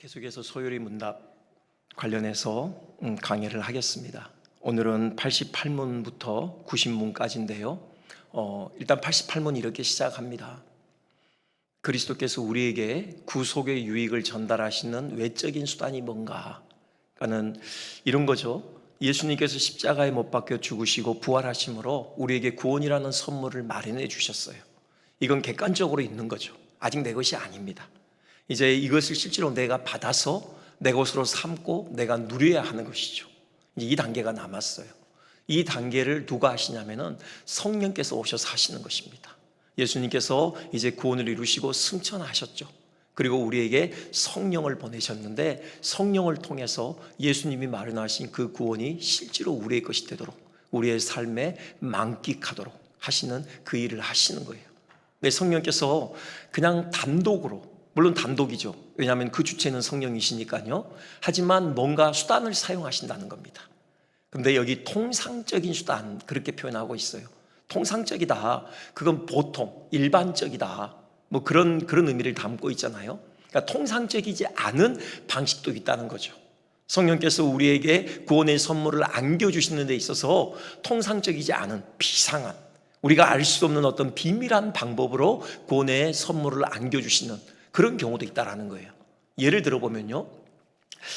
계속해서 소요리 문답 관련해서 강의를 하겠습니다. 오늘은 88문부터 90문까지인데요. 일단 88문 이렇게 시작합니다. 그리스도께서 우리에게 구속의 유익을 전달하시는 외적인 수단이 뭔가? 그러니까는 이런 거죠. 예수님께서 십자가에 못 박혀 죽으시고 부활하심으로 우리에게 구원이라는 선물을 마련해 주셨어요. 이건 객관적으로 있는 거죠. 아직 내 것이 아닙니다. 이제 이것을 실제로 내가 받아서 내 것으로 삼고 내가 누려야 하는 것이죠. 이제 이 단계가 남았어요. 이 단계를 누가 하시냐면은 성령께서 오셔서 하시는 것입니다. 예수님께서 이제 구원을 이루시고 승천하셨죠. 그리고 우리에게 성령을 보내셨는데 성령을 통해서 예수님이 마련하신 그 구원이 실제로 우리의 것이 되도록 우리의 삶에 만끽하도록 하시는 그 일을 하시는 거예요. 네, 성령께서 그냥 단독으로, 물론 단독이죠. 왜냐하면 그 주체는 성령이시니까요. 하지만 뭔가 수단을 사용하신다는 겁니다. 그런데 여기 통상적인 수단 그렇게 표현하고 있어요. 통상적이다. 그건 보통, 일반적이다. 뭐 그런 의미를 담고 있잖아요. 그러니까 통상적이지 않은 방식도 있다는 거죠. 성령께서 우리에게 구원의 선물을 안겨주시는 데 있어서 통상적이지 않은 비상한, 우리가 알 수 없는 어떤 비밀한 방법으로 구원의 선물을 안겨주시는 그런 경우도 있다라는 거예요. 예를 들어보면요,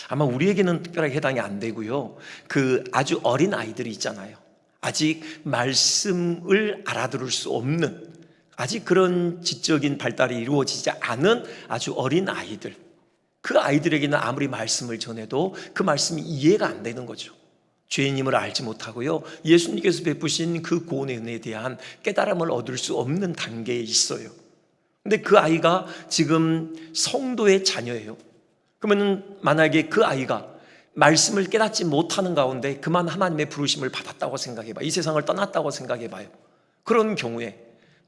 아마 우리에게는 특별하게 해당이 안 되고요, 그 아주 어린 아이들이 있잖아요. 아직 말씀을 알아들을 수 없는, 아직 그런 지적인 발달이 이루어지지 않은 아주 어린 아이들, 그 아이들에게는 아무리 말씀을 전해도 그 말씀이 이해가 안 되는 거죠. 죄인임을 알지 못하고요, 예수님께서 베푸신 그 구원의 은혜에 대한 깨달음을 얻을 수 없는 단계에 있어요. 근데 그 아이가 지금 성도의 자녀예요. 그러면 만약에 그 아이가 말씀을 깨닫지 못하는 가운데 그만 하나님의 부르심을 받았다고 생각해봐요. 이 세상을 떠났다고 생각해봐요. 그런 경우에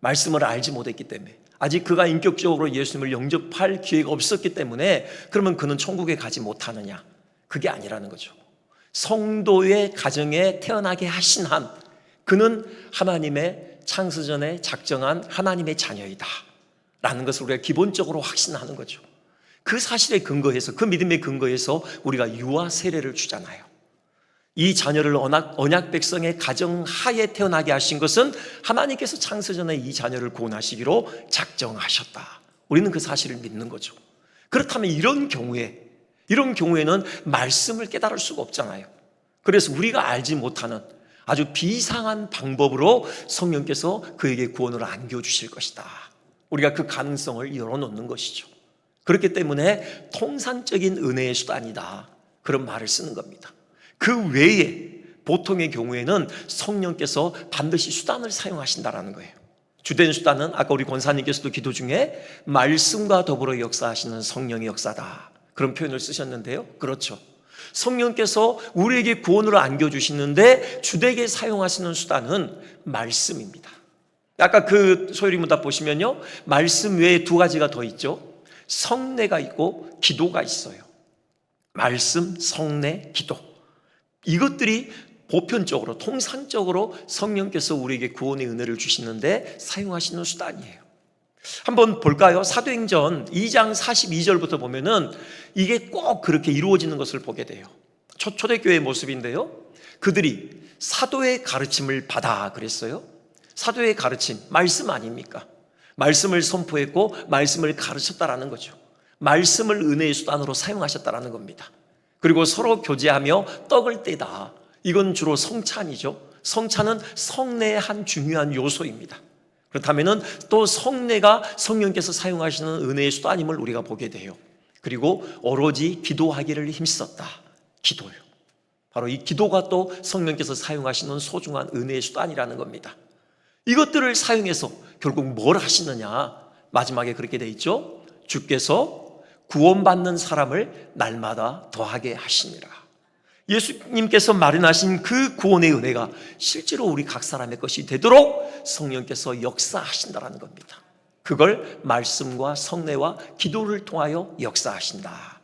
말씀을 알지 못했기 때문에, 아직 그가 인격적으로 예수님을 영접할 기회가 없었기 때문에, 그러면 그는 천국에 가지 못하느냐? 그게 아니라는 거죠. 성도의 가정에 태어나게 하신 한 그는 하나님의 창세전에 작정한 하나님의 자녀이다 라는 것을 우리가 기본적으로 확신하는 거죠. 그 사실에 근거해서, 그 믿음에 근거해서 우리가 유아 세례를 주잖아요. 이 자녀를 언약 백성의 가정 하에 태어나게 하신 것은 하나님께서 창세전에 이 자녀를 구원하시기로 작정하셨다. 우리는 그 사실을 믿는 거죠. 그렇다면 이런 경우에는 말씀을 깨달을 수가 없잖아요. 그래서 우리가 알지 못하는 아주 비상한 방법으로 성령께서 그에게 구원을 안겨주실 것이다. 우리가 그 가능성을 열어놓는 것이죠. 그렇기 때문에 통상적인 은혜의 수단이다, 그런 말을 쓰는 겁니다. 그 외에 보통의 경우에는 성령께서 반드시 수단을 사용하신다라는 거예요. 주된 수단은 아까 우리 권사님께서도 기도 중에 말씀과 더불어 역사하시는 성령의 역사다, 그런 표현을 쓰셨는데요. 그렇죠. 성령께서 우리에게 구원을 안겨주시는데 주되게 사용하시는 수단은 말씀입니다. 아까 그 소요리 문답 보시면요, 말씀 외에 두 가지가 더 있죠. 성례가 있고 기도가 있어요. 말씀, 성례, 기도, 이것들이 보편적으로, 통상적으로 성령께서 우리에게 구원의 은혜를 주시는데 사용하시는 수단이에요. 한번 볼까요? 사도행전 2장 42절부터 보면은 이게 꼭 그렇게 이루어지는 것을 보게 돼요. 초대교회의 모습인데요, 그들이 사도의 가르침을 받아 그랬어요. 사도의 가르침, 말씀 아닙니까? 말씀을 선포했고 말씀을 가르쳤다라는 거죠. 말씀을 은혜의 수단으로 사용하셨다라는 겁니다. 그리고 서로 교제하며 떡을 떼다, 이건 주로 성찬이죠. 성찬은 성례의 한 중요한 요소입니다. 그렇다면 또 성례가 성령께서 사용하시는 은혜의 수단임을 우리가 보게 돼요. 그리고 오로지 기도하기를 힘썼다, 기도요. 바로 이 기도가 또 성령께서 사용하시는 소중한 은혜의 수단이라는 겁니다. 이것들을 사용해서 결국 뭘 하시느냐? 마지막에 그렇게 돼 있죠. 주께서 구원받는 사람을 날마다 더하게 하시니라. 예수님께서 마련하신 그 구원의 은혜가 실제로 우리 각 사람의 것이 되도록 성령께서 역사하신다라는 겁니다. 그걸 말씀과 성례와 기도를 통하여 역사하신다.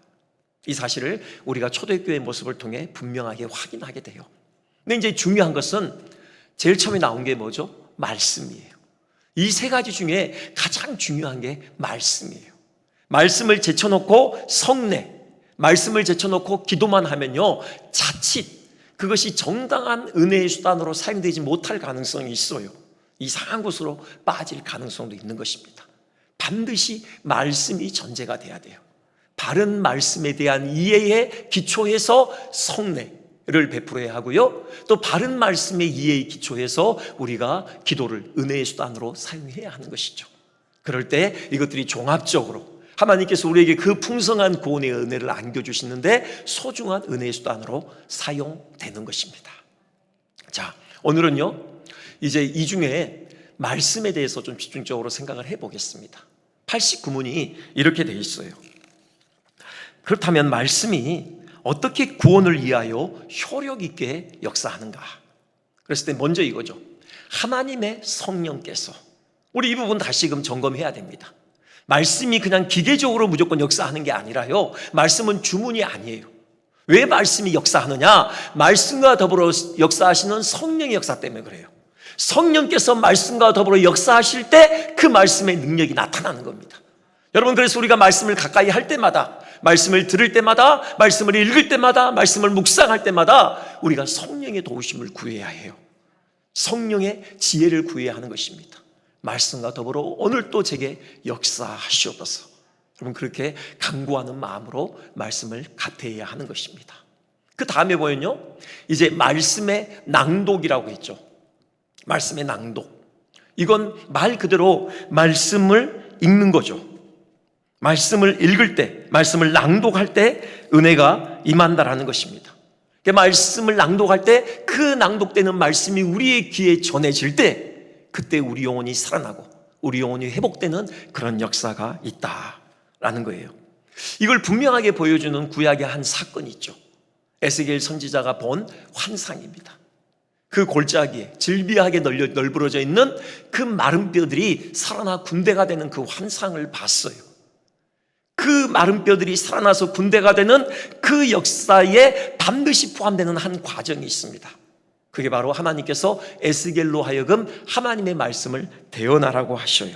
이 사실을 우리가 초대교회의 모습을 통해 분명하게 확인하게 돼요. 근데 이제 중요한 것은 제일 처음에 나온 게 뭐죠? 말씀이에요. 이 세 가지 중에 가장 중요한 게 말씀이에요. 말씀을 제쳐놓고 성례, 말씀을 제쳐놓고 기도만 하면요, 자칫 그것이 정당한 은혜의 수단으로 사용되지 못할 가능성이 있어요. 이상한 곳으로 빠질 가능성도 있는 것입니다. 반드시 말씀이 전제가 돼야 돼요. 바른 말씀에 대한 이해에 기초해서 성례를 베풀어야 하고요, 또 바른 말씀의 이해에 기초해서 우리가 기도를 은혜의 수단으로 사용해야 하는 것이죠. 그럴 때 이것들이 종합적으로 하나님께서 우리에게 그 풍성한 구원의 은혜를 안겨주시는데 소중한 은혜의 수단으로 사용되는 것입니다. 자, 오늘은요, 이제 이 중에 말씀에 대해서 좀 집중적으로 생각을 해보겠습니다. 89문이 이렇게 되어 있어요. 그렇다면 말씀이 어떻게 구원을 위하여 효력 있게 역사하는가? 그랬을 때 먼저 이거죠. 하나님의 성령께서, 우리 이 부분 다시금 점검해야 됩니다. 말씀이 그냥 기계적으로 무조건 역사하는 게 아니라요, 말씀은 주문이 아니에요. 왜 말씀이 역사하느냐? 말씀과 더불어 역사하시는 성령의 역사 때문에 그래요. 성령께서 말씀과 더불어 역사하실 때 그 말씀의 능력이 나타나는 겁니다. 여러분, 그래서 우리가 말씀을 가까이 할 때마다, 말씀을 들을 때마다, 말씀을 읽을 때마다, 말씀을 묵상할 때마다 우리가 성령의 도우심을 구해야 해요. 성령의 지혜를 구해야 하는 것입니다. 말씀과 더불어 오늘 또 제게 역사하시옵소서. 여러분, 그렇게 간구하는 마음으로 말씀을 같아야 하는 것입니다. 그 다음에 보면요, 이제 말씀의 낭독이라고 했죠. 말씀의 낭독, 이건 말 그대로 말씀을 읽는 거죠. 말씀을 읽을 때, 말씀을 낭독할 때 은혜가 임한다라는 것입니다. 말씀을 낭독할 때 그 낭독되는 말씀이 우리의 귀에 전해질 때 그때 우리 영혼이 살아나고 우리 영혼이 회복되는 그런 역사가 있다라는 거예요. 이걸 분명하게 보여주는 구약의 한 사건이 있죠. 에스겔 선지자가 본 환상입니다. 그 골짜기에 질비하게 널브러져 있는 그 마른 뼈들이 살아나 군대가 되는 그 환상을 봤어요. 그 마른 뼈들이 살아나서 군대가 되는 그 역사에 반드시 포함되는 한 과정이 있습니다. 그게 바로 하나님께서 에스겔로 하여금 하나님의 말씀을 대언하라고 하셔요.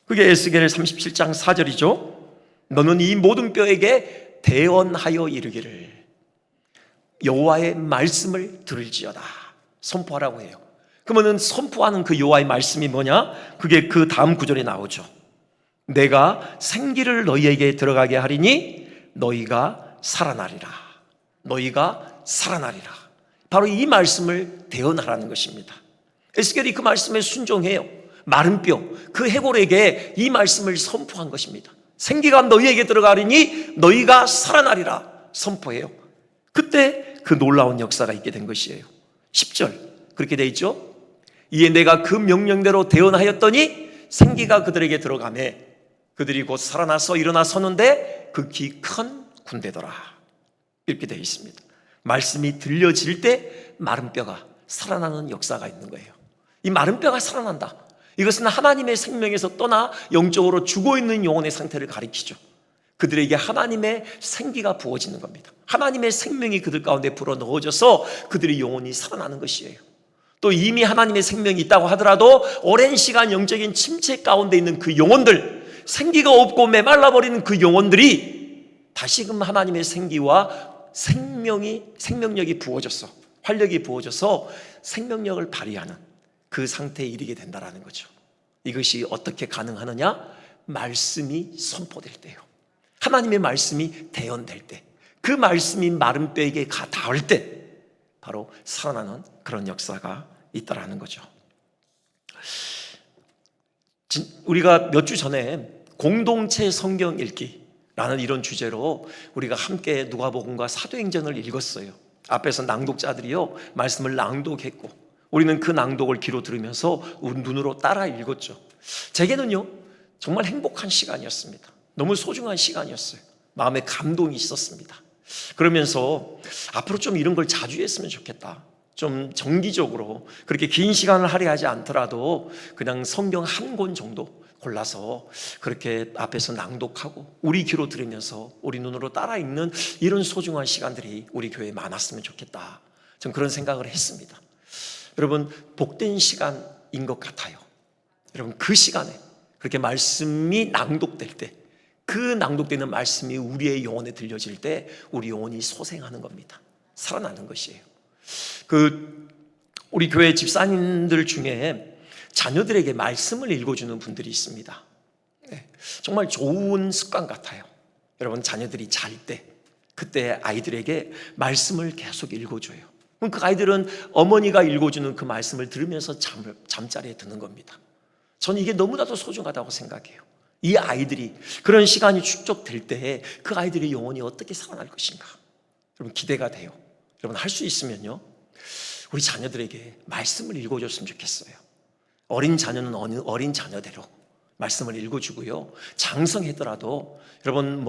그게 에스겔 37장 4절이죠. 너는 이 모든 뼈에게 대언하여 이르기를 여호와의 말씀을 들을지어다, 선포하라고 해요. 그러면 선포하는 그 여호와의 말씀이 뭐냐? 그게 그 다음 구절에 나오죠. 내가 생기를 너희에게 들어가게 하리니 너희가 살아나리라. 너희가 살아나리라. 바로 이 말씀을 대언하라는 것입니다. 에스겔이 그 말씀에 순종해요. 마른 뼈, 그 해골에게 이 말씀을 선포한 것입니다. 생기가 너희에게 들어가리니 너희가 살아나리라 선포해요. 그때 그 놀라운 역사가 있게 된 것이에요. 10절 그렇게 돼 있죠. 이에 내가 그 명령대로 대언하였더니 생기가 그들에게 들어가매 그들이 곧 살아나서 일어나 서는데 극히 큰 군대더라. 이렇게 되어 있습니다. 말씀이 들려질 때 마른 뼈가 살아나는 역사가 있는 거예요. 이 마른 뼈가 살아난다. 이것은 하나님의 생명에서 떠나 영적으로 죽어있는 영혼의 상태를 가리키죠. 그들에게 하나님의 생기가 부어지는 겁니다. 하나님의 생명이 그들 가운데 불어 넣어져서 그들의 영혼이 살아나는 것이에요. 또 이미 하나님의 생명이 있다고 하더라도 오랜 시간 영적인 침체 가운데 있는 그 영혼들, 생기가 없고 메말라버리는 그 영혼들이 다시금 하나님의 생기와 생명력이 부어져서, 활력이 부어져서 생명력을 발휘하는 그 상태에 이르게 된다는 거죠. 이것이 어떻게 가능하느냐? 말씀이 선포될 때요. 하나님의 말씀이 대언될 때, 그 말씀이 마른 뼈에게 닿을 때 바로 살아나는 그런 역사가 있다라는 거죠. 우리가 몇 주 전에 공동체 성경 읽기라는 이런 주제로 우리가 함께 누가복음과 사도행전을 읽었어요. 앞에서 낭독자들이요 말씀을 낭독했고 우리는 그 낭독을 귀로 들으면서 우리 눈으로 따라 읽었죠. 제게는요 정말 행복한 시간이었습니다. 너무 소중한 시간이었어요. 마음에 감동이 있었습니다. 그러면서 앞으로 좀 이런 걸 자주 했으면 좋겠다. 좀 정기적으로 그렇게 긴 시간을 할애하지 않더라도 그냥 성경 한 권 정도 골라서 그렇게 앞에서 낭독하고 우리 귀로 들으면서 우리 눈으로 따라 읽는 이런 소중한 시간들이 우리 교회에 많았으면 좋겠다. 전 그런 생각을 했습니다. 여러분 복된 시간인 것 같아요. 여러분 그 시간에 그렇게 말씀이 낭독될 때 그 낭독되는 말씀이 우리의 영혼에 들려질 때 우리 영혼이 소생하는 겁니다. 살아나는 것이에요. 우리 교회 집사님들 중에 자녀들에게 말씀을 읽어주는 분들이 있습니다. 정말 좋은 습관 같아요. 여러분, 자녀들이 잘 때 그때 아이들에게 말씀을 계속 읽어줘요. 그럼 그 아이들은 어머니가 읽어주는 그 말씀을 들으면서 잠자리에 드는 겁니다. 저는 이게 너무나도 소중하다고 생각해요. 이 아이들이 그런 시간이 축적될 때 그 아이들의 영혼이 어떻게 살아날 것인가, 여러분 기대가 돼요. 여러분, 할 수 있으면요, 우리 자녀들에게 말씀을 읽어줬으면 좋겠어요. 어린 자녀는 어린 자녀대로 말씀을 읽어주고요, 장성했더라도 여러분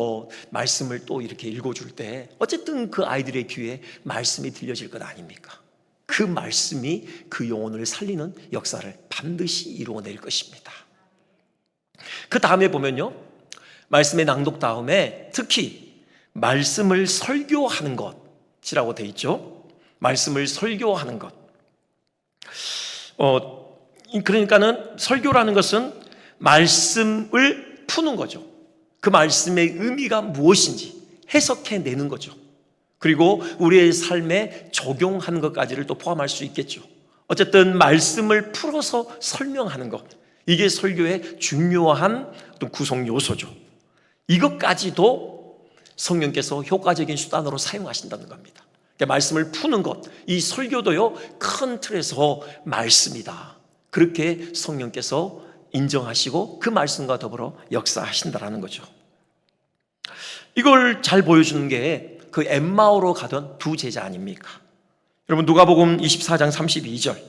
말씀을 또 이렇게 읽어줄 때 어쨌든 그 아이들의 귀에 말씀이 들려질 것 아닙니까? 그 말씀이 그 영혼을 살리는 역사를 반드시 이루어낼 것입니다. 그 다음에 보면요, 말씀의 낭독 다음에 특히 말씀을 설교하는 것이라고 되어 있죠. 말씀을 설교하는 것. 그러니까는 설교라는 것은 말씀을 푸는 거죠. 그 말씀의 의미가 무엇인지 해석해내는 거죠. 그리고 우리의 삶에 적용하는 것까지를 또 포함할 수 있겠죠. 어쨌든 말씀을 풀어서 설명하는 것, 이게 설교의 중요한 또 구성 요소죠. 이것까지도 성령께서 효과적인 수단으로 사용하신다는 겁니다. 그러니까 말씀을 푸는 것, 이 설교도요, 큰 틀에서 말씀이다, 그렇게 성령께서 인정하시고 그 말씀과 더불어 역사하신다라는 거죠. 이걸 잘 보여주는 게 그 엠마오로 가던 두 제자 아닙니까? 여러분, 누가복음 24장 32절,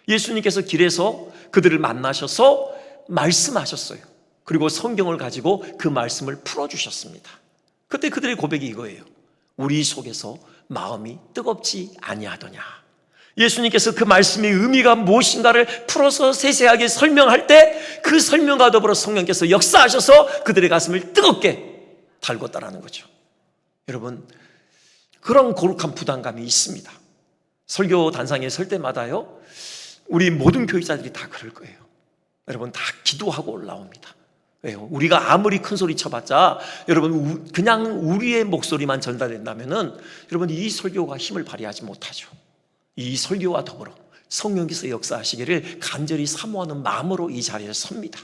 예수님께서 길에서 그들을 만나셔서 말씀하셨어요. 그리고 성경을 가지고 그 말씀을 풀어주셨습니다. 그때 그들의 고백이 이거예요. 우리 속에서 마음이 뜨겁지 아니하더냐. 예수님께서 그 말씀의 의미가 무엇인가를 풀어서 세세하게 설명할 때 그 설명과 더불어 성령께서 역사하셔서 그들의 가슴을 뜨겁게 달궜다라는 거죠. 여러분, 그런 거룩한 부담감이 있습니다. 설교 단상에 설 때마다요, 우리 모든 교육자들이 다 그럴 거예요. 여러분, 다 기도하고 올라옵니다. 왜요? 우리가 아무리 큰 소리 쳐봤자 여러분, 그냥 우리의 목소리만 전달된다면은 여러분, 이 설교가 힘을 발휘하지 못하죠. 이 설교와 더불어 성령께서 역사하시기를 간절히 사모하는 마음으로 이 자리에 섭니다.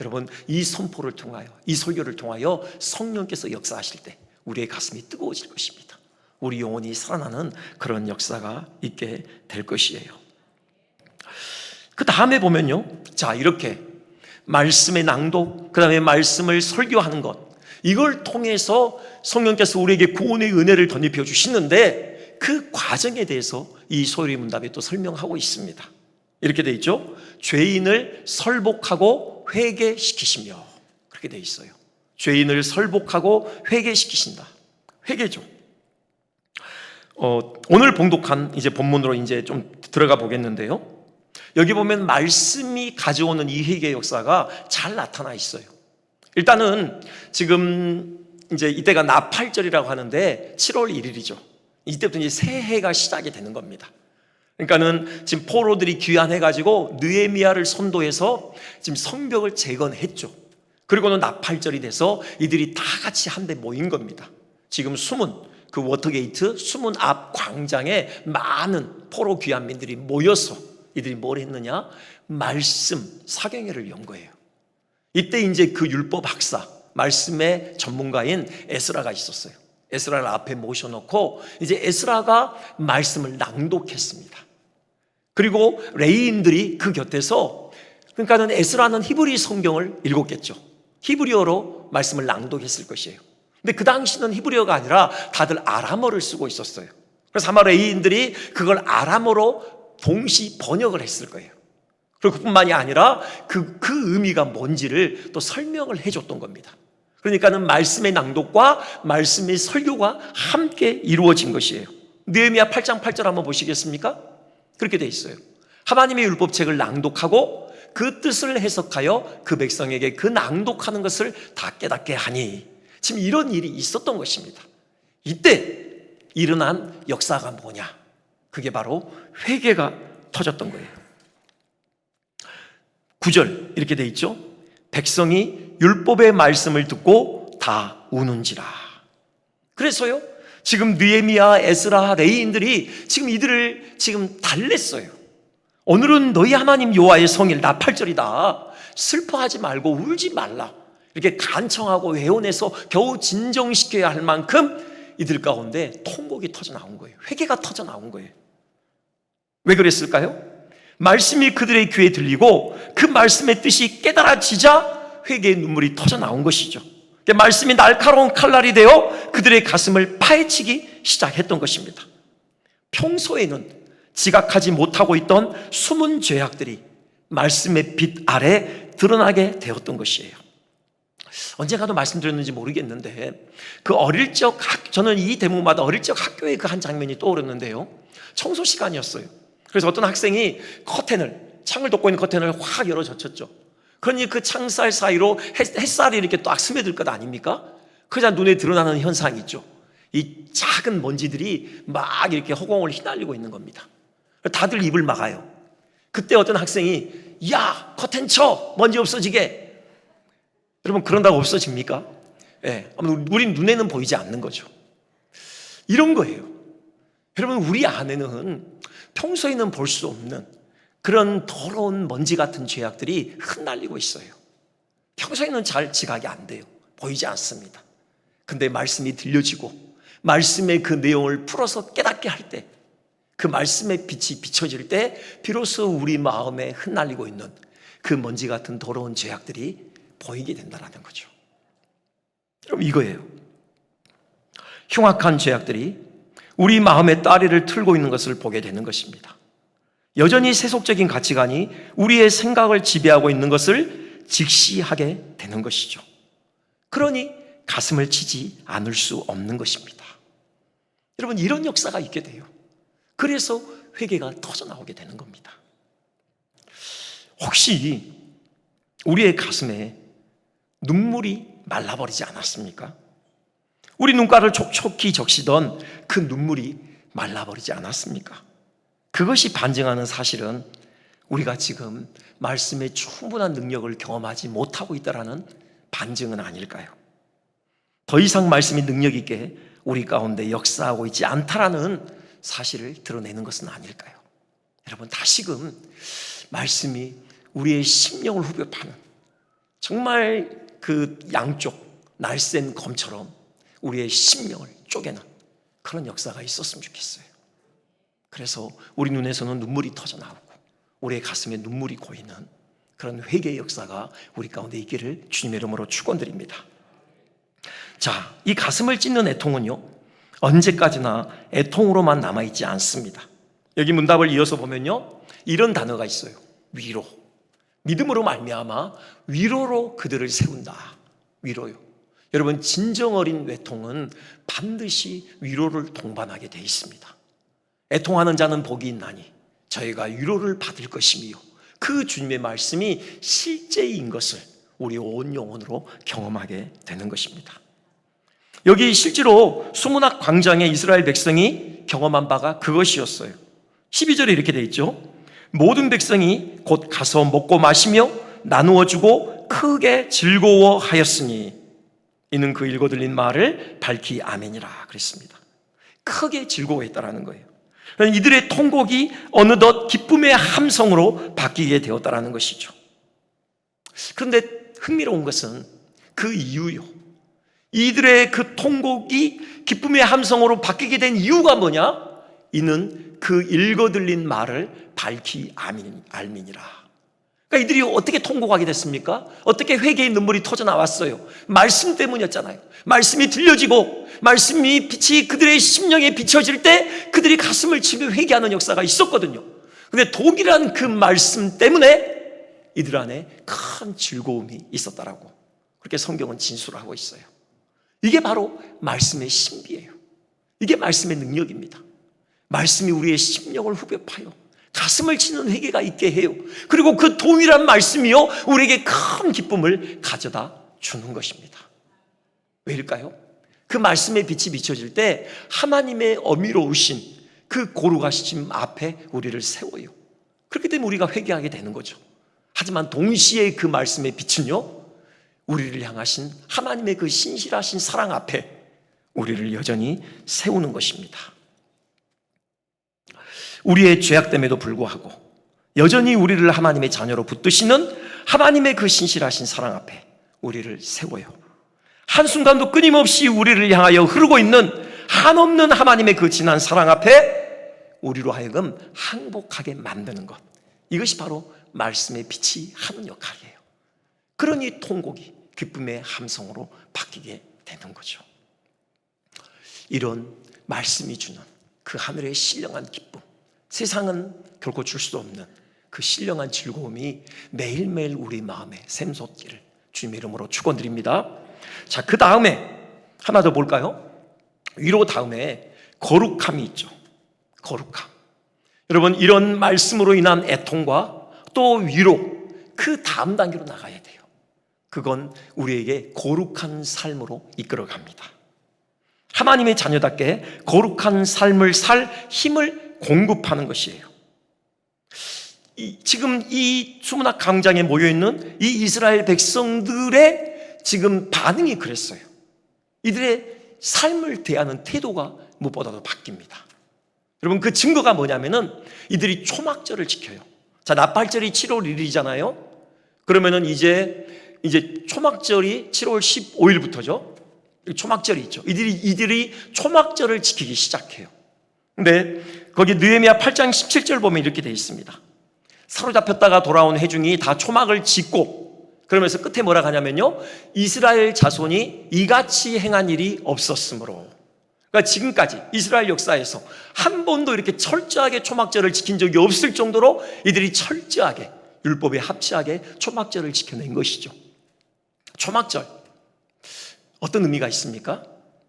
여러분, 이 선포를 통하여, 이 설교를 통하여 성령께서 역사하실 때 우리의 가슴이 뜨거워질 것입니다. 우리 영혼이 살아나는 그런 역사가 있게 될 것이에요. 그 다음에 보면요, 자, 이렇게 말씀의 낭독, 그 다음에 말씀을 설교하는 것, 이걸 통해서 성령께서 우리에게 구원의 은혜를 덧입혀 주시는데 그 과정에 대해서 이 소리 문답에 또 설명하고 있습니다. 이렇게 돼 있죠. 죄인을 설복하고 회개시키시며, 그렇게 돼 있어요. 죄인을 설복하고 회개시키신다. 회개죠. 오늘 봉독한 이제 본문으로 이제 좀 들어가 보겠는데요. 여기 보면 말씀이 가져오는 이 회개 역사가 잘 나타나 있어요. 일단은 지금 이제 이때가 나팔절이라고 하는데 7월 1일이죠. 이때부터 이제 새해가 시작이 되는 겁니다. 그러니까는 지금 포로들이 귀환해가지고 느헤미야를 선도해서 지금 성벽을 재건했죠. 그리고는 나팔절이 돼서 이들이 다 같이 한데 모인 겁니다. 지금 그 워터게이트 수문 앞 광장에 많은 포로 귀환민들이 모여서 이들이 뭘 했느냐? 말씀 사경회를 연 거예요. 이때 이제 그 율법 학사, 말씀의 전문가인 에스라가 있었어요. 에스라를 앞에 모셔놓고 이제 에스라가 말씀을 낭독했습니다. 그리고 레위인들이 그 곁에서, 그러니까는 에스라는 히브리 성경을 읽었겠죠. 히브리어로 말씀을 낭독했을 것이에요. 근데 그 당시는 히브리어가 아니라 다들 아람어를 쓰고 있었어요. 그래서 아마 레위인들이 그걸 아람어로 동시 번역을 했을 거예요. 그리고 그뿐만이 아니라 그 의미가 뭔지를 또 설명을 해줬던 겁니다. 그러니까는 말씀의 낭독과 말씀의 설교가 함께 이루어진 것이에요. 느헤미야 8장 8절 한번 보시겠습니까? 그렇게 돼 있어요. 하나님의 율법책을 낭독하고 그 뜻을 해석하여 그 백성에게 그 낭독하는 것을 다 깨닫게 하니, 지금 이런 일이 있었던 것입니다. 이때 일어난 역사가 뭐냐? 그게 바로 회개가 터졌던 거예요. 9절 이렇게 돼 있죠. 백성이 율법의 말씀을 듣고 다 우는지라. 그래서요, 지금 느헤미야, 에스라, 레위인들이 지금 이들을 지금 달랬어요. 오늘은 너희 하나님 여호와의 성일 나팔절이다. 슬퍼하지 말고 울지 말라. 이렇게 간청하고 외원해서 겨우 진정시켜야 할 만큼 이들 가운데 통곡이 터져 나온 거예요. 회개가 터져 나온 거예요. 왜 그랬을까요? 말씀이 그들의 귀에 들리고 그 말씀의 뜻이 깨달아지자 회개의 눈물이 터져 나온 것이죠. 말씀이 날카로운 칼날이 되어 그들의 가슴을 파헤치기 시작했던 것입니다. 평소에는 지각하지 못하고 있던 숨은 죄악들이 말씀의 빛 아래 드러나게 되었던 것이에요. 언젠가도 말씀드렸는지 모르겠는데 그 어릴 적 저는 이 대목마다 어릴 적 학교의 그 한 장면이 떠오르는데요. 청소 시간이었어요. 그래서 어떤 학생이 창을 덮고 있는 커튼을 확 열어 젖혔죠. 그러니 그 창살 사이로 햇살이 이렇게 딱 스며들 것 아닙니까? 그러자 눈에 드러나는 현상이 있죠. 이 작은 먼지들이 막 이렇게 허공을 휘날리고 있는 겁니다. 다들 입을 막아요. 그때 어떤 학생이 야, 커튼 쳐! 먼지 없어지게. 여러분, 그런다고 없어집니까? 예, 우리 눈에는 보이지 않는 거죠. 이런 거예요. 여러분, 우리 안에는 평소에는 볼 수 없는 그런 더러운 먼지 같은 죄악들이 흩날리고 있어요. 평소에는 잘 지각이 안 돼요. 보이지 않습니다. 근데 말씀이 들려지고 말씀의 그 내용을 풀어서 깨닫게 할 때, 그 말씀의 빛이 비춰질 때 비로소 우리 마음에 흩날리고 있는 그 먼지 같은 더러운 죄악들이 보이게 된다는 거죠. 여러분, 이거예요. 흉악한 죄악들이 우리 마음의 따리를 틀고 있는 것을 보게 되는 것입니다. 여전히 세속적인 가치관이 우리의 생각을 지배하고 있는 것을 직시하게 되는 것이죠. 그러니 가슴을 치지 않을 수 없는 것입니다. 여러분, 이런 역사가 있게 돼요. 그래서 회개가 터져 나오게 되는 겁니다. 혹시 우리의 가슴에 눈물이 말라버리지 않았습니까? 우리 눈가를 촉촉히 적시던 그 눈물이 말라버리지 않았습니까? 그것이 반증하는 사실은 우리가 지금 말씀의 충분한 능력을 경험하지 못하고 있다는 반증은 아닐까요? 더 이상 말씀이 능력 있게 우리 가운데 역사하고 있지 않다라는 사실을 드러내는 것은 아닐까요? 여러분, 다시금 말씀이 우리의 심령을 후벼 파는 정말 그 양쪽 날쌘 검처럼 우리의 심령을 쪼개는 그런 역사가 있었으면 좋겠어요. 그래서 우리 눈에서는 눈물이 터져 나오고 우리의 가슴에 눈물이 고이는 그런 회개의 역사가 우리 가운데 있기를 주님의 이름으로 축원드립니다. 자, 이 가슴을 찢는 애통은요, 언제까지나 애통으로만 남아있지 않습니다. 여기 문답을 이어서 보면요, 이런 단어가 있어요. 위로. 믿음으로 말미암아 위로로 그들을 세운다. 위로요. 여러분, 진정 어린 애통은 반드시 위로를 동반하게 되어 있습니다. 애통하는 자는 복이 있나니 저희가 위로를 받을 것이며, 그 주님의 말씀이 실제인 것을 우리 온 영혼으로 경험하게 되는 것입니다. 여기 실제로 수문학 광장에 이스라엘 백성이 경험한 바가 그것이었어요. 12절에 이렇게 되어 있죠. 모든 백성이 곧 가서 먹고 마시며 나누어 주고 크게 즐거워하였으니 이는 그 읽어 들린 말을 밝히 아멘이라 그랬습니다. 크게 즐거워했다라는 거예요. 이들의 통곡이 어느덧 기쁨의 함성으로 바뀌게 되었다라는 것이죠. 그런데 흥미로운 것은 그 이유요. 이들의 그 통곡이 기쁨의 함성으로 바뀌게 된 이유가 뭐냐? 이는 그 읽어 들린 말을 밝히 알미니라. 그러니까 이들이 어떻게 통곡하게 됐습니까? 어떻게 회개의 눈물이 터져 나왔어요? 말씀 때문이었잖아요. 말씀이 들려지고 말씀이 빛이 그들의 심령에 비춰질 때 그들이 가슴을 치며 회개하는 역사가 있었거든요. 그런데 동일한 그 말씀 때문에 이들 안에 큰 즐거움이 있었다라고 그렇게 성경은 진술을 하고 있어요. 이게 바로 말씀의 신비예요. 이게 말씀의 능력입니다. 말씀이 우리의 심령을 후벼 파요. 가슴을 치는 회개가 있게 해요. 그리고 그 동일한 말씀이요, 우리에게 큰 기쁨을 가져다 주는 것입니다. 왜일까요? 그 말씀의 빛이 비춰질 때 하나님의 어미로우신 그 거룩하심 앞에 우리를 세워요. 그렇기 때문에 우리가 회개하게 되는 거죠. 하지만 동시에 그 말씀의 빛은요, 우리를 향하신 하나님의 그 신실하신 사랑 앞에 우리를 여전히 세우는 것입니다. 우리의 죄악됨에도 불구하고 여전히 우리를 하나님의 자녀로 붙드시는 하나님의 그 신실하신 사랑 앞에 우리를 세워요. 한순간도 끊임없이 우리를 향하여 흐르고 있는 한없는 하나님의 그 진한 사랑 앞에 우리로 하여금 항복하게 만드는 것, 이것이 바로 말씀의 빛이 하는 역할이에요. 그러니 통곡이 기쁨의 함성으로 바뀌게 되는 거죠. 이런 말씀이 주는 그 하늘의 신령한 기쁨, 세상은 결코 줄 수 없는 그 신령한 즐거움이 매일매일 우리 마음에 샘솟기를 주님의 이름으로 축원드립니다. 자, 그 다음에 하나 더 볼까요? 위로 다음에 거룩함이 있죠. 거룩함. 여러분, 이런 말씀으로 인한 애통과 또 위로, 그 다음 단계로 나가야 돼요. 그건 우리에게 거룩한 삶으로 이끌어갑니다. 하나님의 자녀답게 거룩한 삶을 살 힘을 공급하는 것이에요. 지금 이 수문학 광장에 모여있는 이 이스라엘 백성들의 지금 반응이 그랬어요. 이들의 삶을 대하는 태도가 무엇보다도 바뀝니다. 여러분, 그 증거가 뭐냐면은 이들이 초막절을 지켜요. 자, 나팔절이 7월 1일이잖아요. 그러면은 이제 초막절이 7월 15일부터죠. 초막절이 있죠. 이들이 초막절을 지키기 시작해요. 근데 거기 느헤미야 8장 17절 보면 이렇게 되어 있습니다. 사로잡혔다가 돌아온 회중이 다 초막을 짓고, 그러면서 끝에 뭐라 하냐면요, 이스라엘 자손이 이같이 행한 일이 없었으므로. 그러니까 지금까지 이스라엘 역사에서 한 번도 이렇게 철저하게 초막절을 지킨 적이 없을 정도로 이들이 철저하게 율법에 합치하게 초막절을 지켜낸 것이죠. 초막절, 어떤 의미가 있습니까?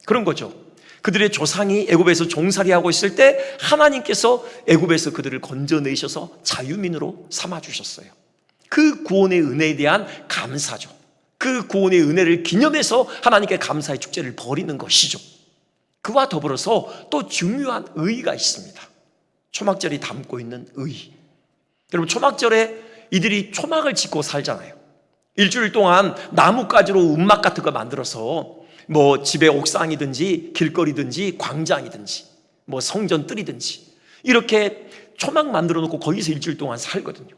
그런 거죠. 그들의 조상이 애굽에서 종살이하고 있을 때 하나님께서 애굽에서 그들을 건져내셔서 자유민으로 삼아주셨어요. 그 구원의 은혜에 대한 감사죠. 그 구원의 은혜를 기념해서 하나님께 감사의 축제를 벌이는 것이죠. 그와 더불어서 또 중요한 의의가 있습니다. 초막절이 담고 있는 의의. 여러분, 초막절에 이들이 초막을 짓고 살잖아요. 일주일 동안 나뭇가지로 움막 같은 거 만들어서 뭐 집의 옥상이든지 길거리든지 광장이든지 뭐 성전 뜰이든지 이렇게 초막 만들어 놓고 거기서 일주일 동안 살거든요.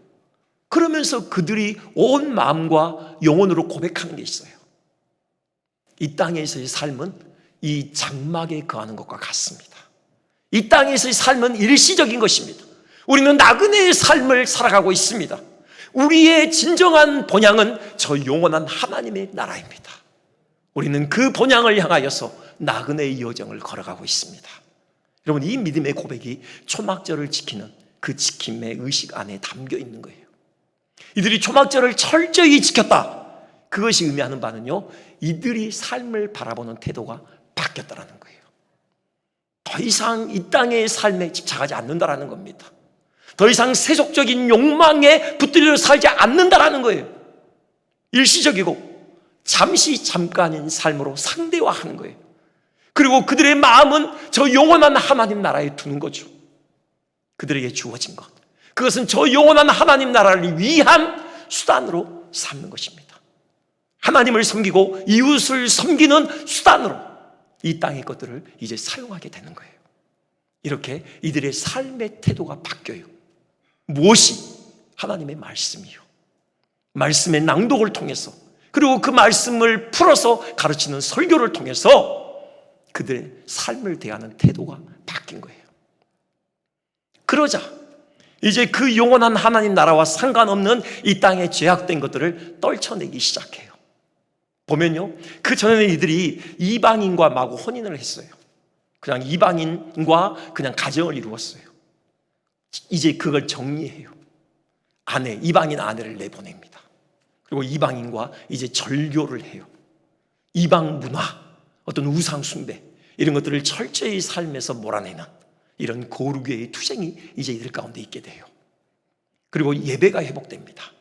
그러면서 그들이 온 마음과 영혼으로 고백하는 게 있어요. 이 땅에서의 삶은 이 장막에 거하는 것과 같습니다. 이 땅에서의 삶은 일시적인 것입니다. 우리는 나그네의 삶을 살아가고 있습니다. 우리의 진정한 본향은 저 영원한 하나님의 나라입니다. 우리는 그 본향을 향하여서 나그네의 여정을 걸어가고 있습니다. 여러분, 이 믿음의 고백이 초막절을 지키는 그 지킴의 의식 안에 담겨 있는 거예요. 이들이 초막절을 철저히 지켰다. 그것이 의미하는 바는요, 이들이 삶을 바라보는 태도가 바뀌었다는 거예요. 더 이상 이 땅의 삶에 집착하지 않는다는 겁니다. 더 이상 세속적인 욕망에 붙들려 살지 않는다는 거예요. 일시적이고 잠깐인 삶으로 상대화하는 거예요. 그리고 그들의 마음은 저 영원한 하나님 나라에 두는 거죠. 그들에게 주어진 것, 그것은 저 영원한 하나님 나라를 위한 수단으로 삼는 것입니다. 하나님을 섬기고 이웃을 섬기는 수단으로 이 땅의 것들을 이제 사용하게 되는 거예요. 이렇게 이들의 삶의 태도가 바뀌어요. 무엇이? 하나님의 말씀이요. 말씀의 낭독을 통해서, 그리고 그 말씀을 풀어서 가르치는 설교를 통해서 그들의 삶을 대하는 태도가 바뀐 거예요. 그러자 이제 그 영원한 하나님 나라와 상관없는 이 땅에 죄악된 것들을 떨쳐내기 시작해요. 보면요, 그 전에는 이들이 이방인과 마구 혼인을 했어요. 그냥 이방인과 그냥 가정을 이루었어요. 이제 그걸 정리해요. 이방인 아내를 내보냅니다. 그리고 이방인과 이제 절교를 해요. 이방 문화, 어떤 우상 숭배, 이런 것들을 철저히 삶에서 몰아내는 이런 거룩의 투쟁이 이제 이들 가운데 있게 돼요. 그리고 예배가 회복됩니다.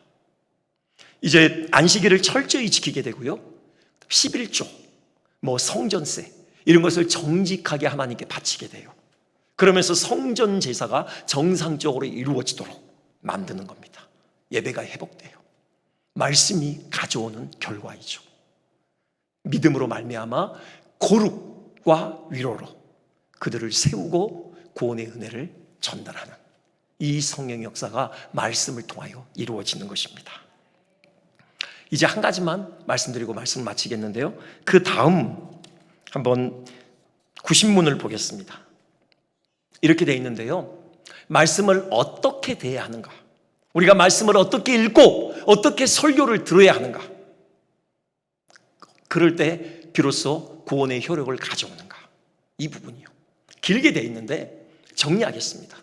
이제 안식일을 철저히 지키게 되고요, 11조, 성전세, 이런 것을 정직하게 하나님께 바치게 돼요. 그러면서 성전 제사가 정상적으로 이루어지도록 만드는 겁니다. 예배가 회복돼요. 말씀이 가져오는 결과이죠. 믿음으로 말미암아 거룩과 위로로 그들을 세우고 구원의 은혜를 전달하는 이 성령 역사가 말씀을 통하여 이루어지는 것입니다. 이제 한 가지만 말씀드리고 말씀을 마치겠는데요, 그 다음 한번 구신문을 보겠습니다. 이렇게 되어 있는데요, 말씀을 어떻게 대해야 하는가, 우리가 말씀을 어떻게 읽고 어떻게 설교를 들어야 하는가, 그럴 때 비로소 구원의 효력을 가져오는가, 이 부분이요. 길게 되어 있는데 정리하겠습니다.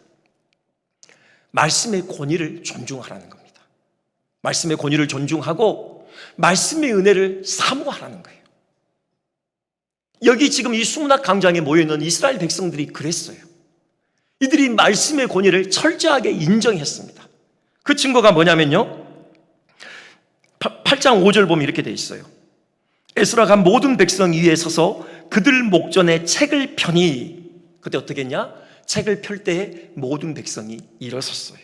말씀의 권위를 존중하라는 겁니다. 말씀의 권위를 존중하고 말씀의 은혜를 사모하라는 거예요. 여기 지금 이 수문학 광장에 모여있는 이스라엘 백성들이 그랬어요. 이들이 말씀의 권위를 철저하게 인정했습니다. 그 증거가 뭐냐면요, 8장 5절 보면 이렇게 되어 있어요. 에스라가 모든 백성 위에 서서 그들 목전에 책을 펴니, 그때 어떻게 했냐? 책을 펼 때에 모든 백성이 일어섰어요.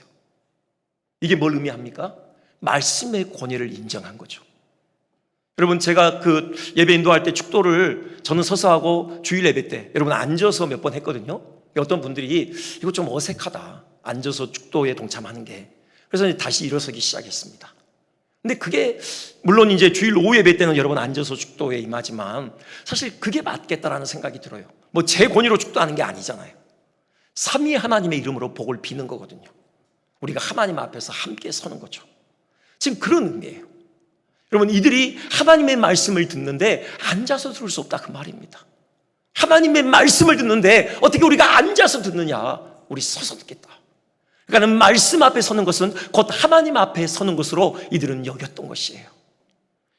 이게 뭘 의미합니까? 말씀의 권위를 인정한 거죠. 여러분, 제가 그 예배 인도할 때 축도를 저는 서서 하고 주일 예배 때 여러분 앉아서 몇 번 했거든요. 어떤 분들이 이거 좀 어색하다, 앉아서 축도에 동참하는 게. 그래서 이제 다시 일어서기 시작했습니다. 근데 그게 물론 이제 주일 오후 예배 때는 여러분 앉아서 축도에 임하지만 사실 그게 맞겠다라는 생각이 들어요. 뭐 제 권위로 축도하는 게 아니잖아요. 삼위 하나님의 이름으로 복을 비는 거거든요. 우리가 하나님 앞에서 함께 서는 거죠. 지금 그런 의미예요. 여러분, 이들이 하나님의 말씀을 듣는데 앉아서 들을 수 없다, 그 말입니다. 하나님의 말씀을 듣는데 어떻게 우리가 앉아서 듣느냐? 우리 서서 듣겠다. 그러니까 말씀 앞에 서는 것은 곧 하나님 앞에 서는 것으로 이들은 여겼던 것이에요.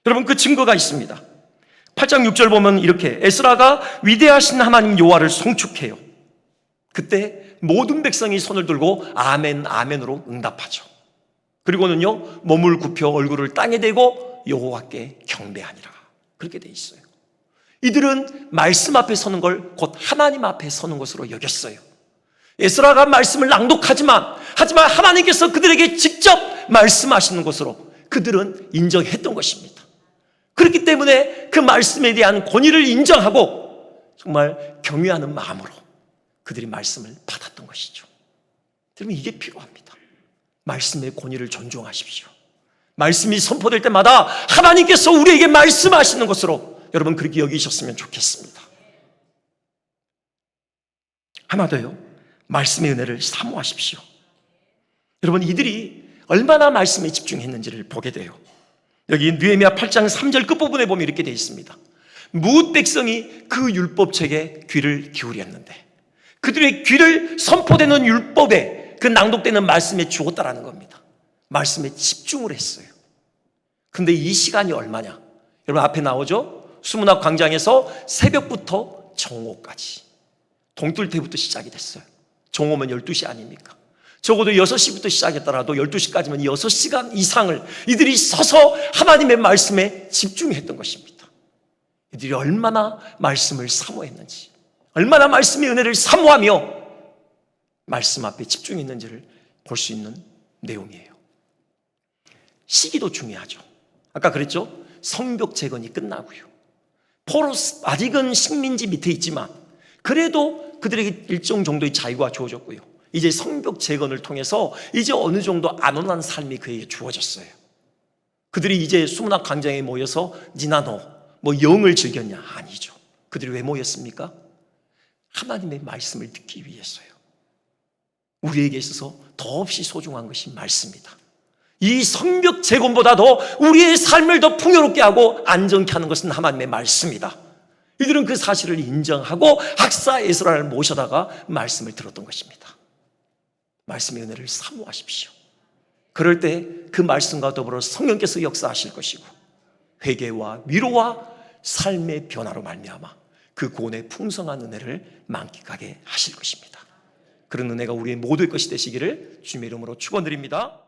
여러분, 그 증거가 있습니다. 8장 6절 보면 이렇게, 에스라가 위대하신 하나님 여호와를 송축해요. 그때 모든 백성이 손을 들고 아멘 아멘으로 응답하죠. 그리고는요, 몸을 굽혀 얼굴을 땅에 대고 여호와께 경배하니라, 그렇게 돼 있어요. 이들은 말씀 앞에 서는 걸 곧 하나님 앞에 서는 것으로 여겼어요. 에스라가 말씀을 낭독하지만 하지만 하나님께서 그들에게 직접 말씀하시는 것으로 그들은 인정했던 것입니다. 그렇기 때문에 그 말씀에 대한 권위를 인정하고 정말 경외하는 마음으로 그들이 말씀을 받았던 것이죠. 여러분, 이게 필요합니다. 말씀의 권위를 존중하십시오. 말씀이 선포될 때마다 하나님께서 우리에게 말씀하시는 것으로 여러분 그렇게 여기셨으면 좋겠습니다. 하나 더요, 말씀의 은혜를 사모하십시오. 여러분, 이들이 얼마나 말씀에 집중했는지를 보게 돼요. 여기 느헤미야 8장 3절 끝부분에 보면 이렇게 되어 있습니다. 무엇 백성이 그 율법책에 귀를 기울였는데, 그들의 귀를 선포되는 율법에, 그 낭독되는 말씀에 주었다라는 겁니다. 말씀에 집중을 했어요. 근데 이 시간이 얼마냐? 여러분, 앞에 나오죠? 수문학 광장에서 새벽부터 정오까지, 동뜰 때부터 시작이 됐어요. 정오면 12시 아닙니까? 적어도 6시부터 시작했더라도 12시까지면 6시간 이상을 이들이 서서 하나님의 말씀에 집중했던 것입니다. 이들이 얼마나 말씀을 사모했는지, 얼마나 말씀의 은혜를 사모하며 말씀 앞에 집중했는지를 볼 수 있는 내용이에요. 시기도 중요하죠. 아까 그랬죠? 성벽 재건이 끝나고요, 포로스 아직은 식민지 밑에 있지만 그래도 그들에게 일정 정도의 자유가 주어졌고요, 이제 성벽 재건을 통해서 이제 어느 정도 안온한 삶이 그에게 주어졌어요. 그들이 이제 수문학 광장에 모여서 니나노 뭐 영을 즐겼냐? 아니죠. 그들이 왜 모였습니까? 하나님의 말씀을 듣기 위해서요. 우리에게 있어서 더없이 소중한 것이 말씀이다. 이 성벽 재건보다도 우리의 삶을 더 풍요롭게 하고 안정케 하는 것은 하나님의 말씀이다. 이들은 그 사실을 인정하고 학사 에스라를 모셔다가 말씀을 들었던 것입니다. 말씀의 은혜를 사모하십시오. 그럴 때 그 말씀과 더불어 성령께서 역사하실 것이고 회개와 위로와 삶의 변화로 말미암아 그 구원의 풍성한 은혜를 만끽하게 하실 것입니다. 그런 은혜가 우리의 모두의 것이 되시기를 주님의 이름으로 축원드립니다.